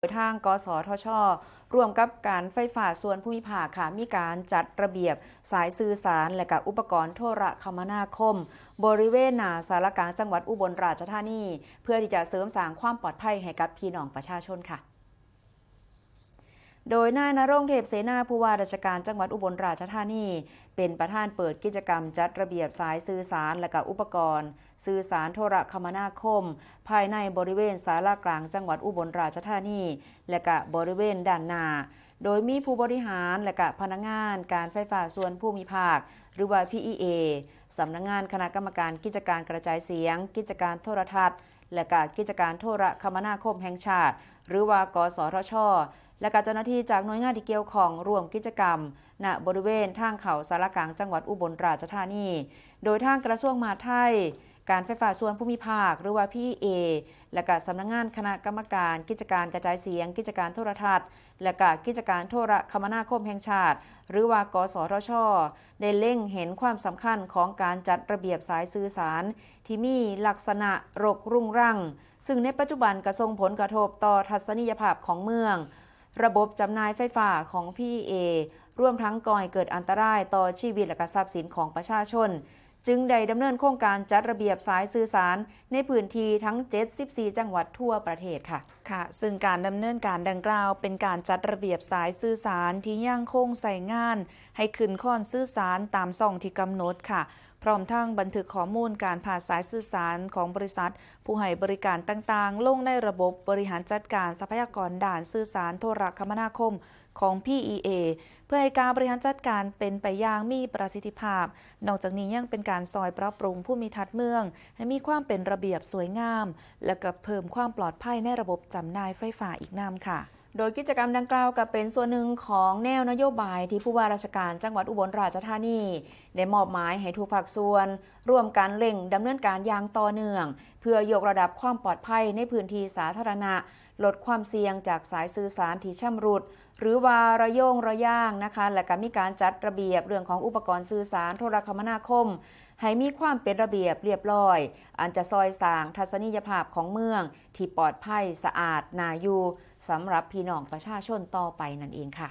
โดยทางกสทช.ร่วมกับการไฟฟ้าส่วนภูมิภาคค่ะมีการจัดระเบียบสายสื่อสารและกับอุปกรณ์โทรคมนาคมบริเวณหน้าสารกลางจังหวัดอุบลราชธานีเพื่อที่จะเสริมสร้างความปลอดภัยให้กับพี่น้องประชาชนค่ะโดยนายณรงค์เทพเสนาผู้ว่าราชการจังหวัดอุบลราชธานีเป็นประธานเปิดกิจกรรมจัดระเบียบสายสื่อสารและกับอุปกรณ์สื่อสารโทรคมนาคมภายในบริเวณสารกลางจังหวัดอุบลราชธานีและกับบริเวณด้านหน้าโดยมีผู้บริหารและกับพนักงานการไฟฟ้าส่วนภูมิภาคหรือว่า PEA สำนักงานคณะกรรมการกิจการกระจายเสียงกิจการโทรทัศน์และกับกิจการโทรคมนาคมแห่งชาติหรือว่ากสทช.และกับเจ้าหน้าที่จากหน่วยงานที่เกี่ยวข้องร่วมกิจกรรมณบริเวณทางเขาสารกลางจังหวัดอุบลราชธานีโดยทางกระทรวงมหาดไทยการไฟฟ้าส่วนภูมิภาคหรือว่า PEA และกับสำนักงานคณะกรรมการกิจการกระจายเสียงกิจการโทรทัศน์และกับกิจการโทรคมนาคมแห่งชาติหรือว่ากสทช.ได้เล็งเห็นความสำคัญของการจัดระเบียบสายสื่อสารที่มีลักษณะรกรุงรังซึ่งในปัจจุบันกระส่งผลกระทบต่อทัศนียภาพของเมืองระบบจำหน่ายไฟฟ้าของ PEA รวมทั้งก่อให้เกิดอันตรายต่อชีวิตและทรัพย์สินของประชาชนจึงได้ดำเนินโครงการจัดระเบียบสายสื่อสารในพื้นที่ทั้ง74จังหวัดทั่วประเทศค่ะซึ่งการดำเนินการดังกล่าวเป็นการจัดระเบียบสายสื่อสารที่ยังคงใส่งานให้ขึ้นข้อนสื่อสารตามช่องที่กำหนดค่ะพร้อมทั้งบันทึกข้อมูลการผ่านสายสื่อสารของบริษัทผู้ให้บริการต่างๆลงในระบบบริหารจัดการทรัพยากรด้านสื่อสารโทรคมนาคมของ PEA เพื่อให้การบริหารจัดการเป็นไปอย่างมีประสิทธิภาพนอกจากนี้ยังเป็นการซอยปรับปรุงภูมิทัศน์เมืองให้มีความเป็นระเบียบสวยงามและก็เพิ่มความปลอดภัยในระบบจำหน่ายไฟฟ้าอีกนำค่ะโดยกิจกรรมดังกล่าวก็เป็นส่วนหนึ่งของแนวนโยบายที่ผู้ว่าราชการจังหวัดอุบลราชธานีได้มอบหมายให้ทุกภาคส่วนร่วมกันเร่งดำเนินการอย่างต่อเนื่องเพื่อยกระดับความปลอดภัยในพื้นที่สาธารณะลดความเสี่ยงจากสายสื่อสารที่ชำรุดหรือว่าระโยงระย่างนะคะและก็มีการจัดระเบียบเรื่องของอุปกรณ์สื่อสารโทรคมนาคมให้มีความเป็นระเบียบเรียบร้อยอันจะซอยสร้างทัศนียภาพของเมืองที่ปลอดภัยสะอาดน่าอยู่สำหรับพี่น้องประชาชนต่อไปนั่นเองค่ะ